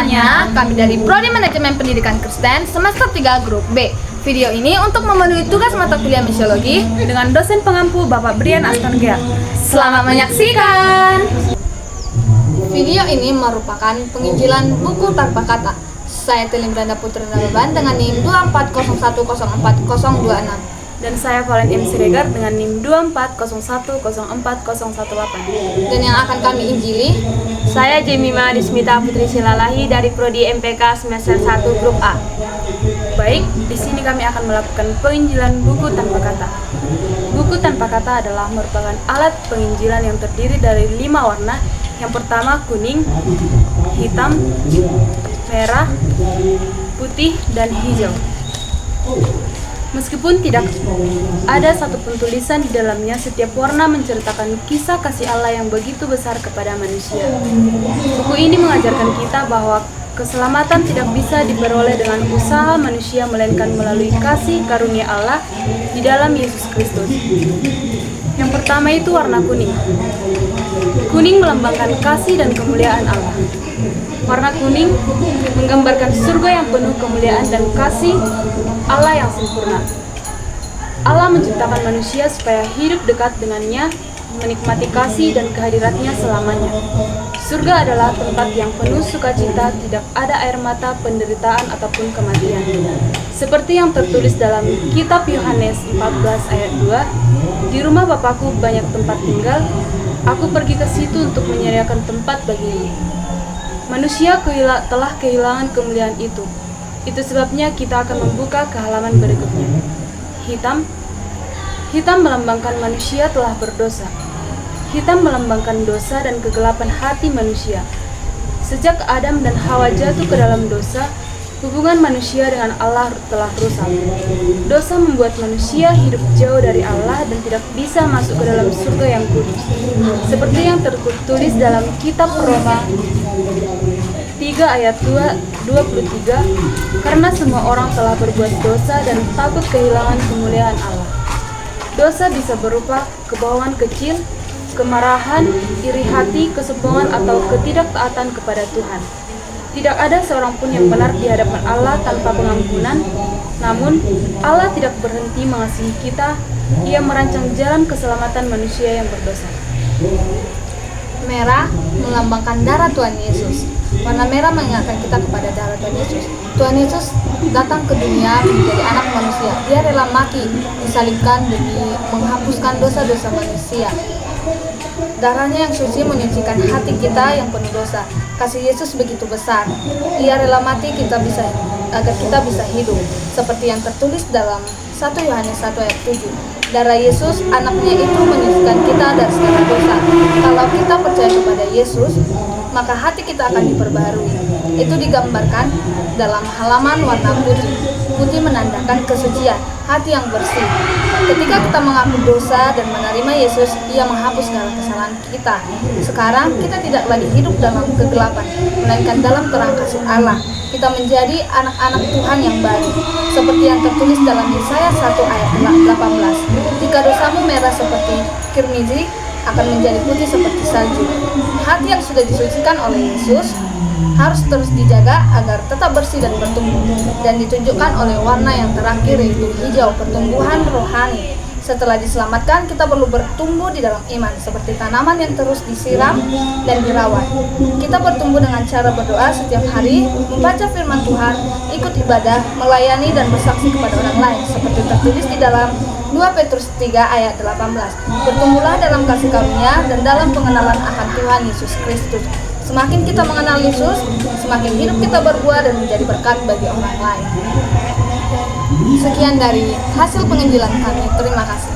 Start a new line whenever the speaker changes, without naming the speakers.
semuanya, kami dari Prodi Manajemen Pendidikan Kristen semester 3 Grup B. Video ini untuk memenuhi tugas mata kuliah misiologi
dengan dosen pengampu Bapak Brian Astongia.
Selamat menyaksikan. Video ini merupakan penginjilan buku tanpa kata. Saya Tilim Randa Putri Nababan dengan NIM 240104026.
Dan saya Valen M. Siregar dengan NIM 240104018.
Dan yang akan kami injili,
saya Jemima Dismita Putri Silalahi dari Prodi MPK semester 1 Grup A.
Baik, di sini kami akan melakukan penginjilan buku tanpa kata. Buku tanpa kata adalah merupakan alat penginjilan yang terdiri dari 5 warna. Yang pertama kuning, hitam, merah, putih, dan hijau. Meskipun tidak ada satupun tulisan di dalamnya, setiap warna menceritakan kisah kasih Allah yang begitu besar kepada manusia. Buku ini mengajarkan kita bahwa keselamatan tidak bisa diperoleh dengan usaha manusia, melainkan melalui kasih karunia Allah di dalam Yesus Kristus. Yang pertama itu warna kuning. Kuning melambangkan kasih dan kemuliaan Allah. Warna kuning menggambarkan surga yang penuh kemuliaan dan kasih Allah yang sempurna. Allah menciptakan manusia supaya hidup dekat dengannya, menikmati kasih dan kehadiratnya selamanya. Surga adalah tempat yang penuh sukacita, tidak ada air mata, penderitaan, ataupun kematian. Seperti yang tertulis dalam kitab Yohanes 14 ayat 2, "Di rumah Bapakku banyak tempat tinggal, aku pergi ke situ untuk menyediakan tempat bagimu." Manusia telah kehilangan kemuliaan itu. Itu sebabnya kita akan membuka ke halaman berikutnya. Hitam melambangkan manusia telah berdosa. Hitam melambangkan dosa dan kegelapan hati manusia. Sejak Adam dan Hawa jatuh ke dalam dosa, hubungan manusia dengan Allah telah rusak. Dosa membuat manusia hidup jauh dari Allah dan tidak bisa masuk ke dalam surga yang kudus. Seperti yang tertulis dalam kitab Roma 3 ayat 23, "Karena semua orang telah berbuat dosa dan takut kehilangan kemuliaan Allah." Dosa bisa berupa kebawaan kecil, kemarahan, iri hati, kesombongan, atau ketidaktaatan kepada Tuhan. Tidak ada seorang pun yang benar di hadapan Allah tanpa pengampunan. Namun, Allah tidak berhenti mengasihi kita. Ia merancang jalan keselamatan manusia yang berdosa.
merah melambangkan darah Tuhan Yesus. Warna merah mengingatkan kita kepada darah Tuhan Yesus. Tuhan Yesus datang ke dunia menjadi anak manusia. Dia rela mati, disalibkan demi menghapuskan dosa-dosa manusia. Darahnya yang suci menyucikan hati kita yang penuh dosa. Kasih Yesus begitu besar. Ia rela mati agar kita bisa hidup. Seperti yang tertulis dalam 1 Yohanes 1 ayat 7. Darah Yesus, anaknya itu menyucikan kita dari segala dosa. Kalau kita percaya kepada Yesus, maka hati kita akan diperbaharui. Itu digambarkan dalam halaman warna putih. Putih menandakan kesucian, hati yang bersih. Ketika kita mengaku dosa dan menerima Yesus, Ia menghapus segala kesalahan kita. Sekarang kita tidak lagi hidup dalam kegelapan, melainkan dalam terang kasih Allah. Kita menjadi anak-anak Tuhan yang baru, seperti yang tertulis dalam Yesaya 1 ayat 18. Jika dosamu merah seperti kirmizi, akan menjadi putih seperti salju. Hati yang sudah disucikan oleh Yesus harus terus dijaga agar tetap bersih dan bertumbuh, dan ditunjukkan oleh warna yang terakhir, yaitu hijau, pertumbuhan rohani. Setelah diselamatkan, kita perlu bertumbuh di dalam iman, seperti tanaman yang terus disiram dan dirawat. Kita bertumbuh dengan cara berdoa setiap hari, membaca firman Tuhan, ikut ibadah, melayani dan bersaksi kepada orang lain, seperti tertulis di dalam 2 Petrus 3 ayat 18. Bertumbuhlah dalam kasih karunia dan dalam pengenalan akan Tuhan Yesus Kristus. Semakin kita mengenal Yesus, semakin hidup kita berbuah dan menjadi berkat bagi orang lain. Sekian dari hasil penginjilan kami. Terima kasih.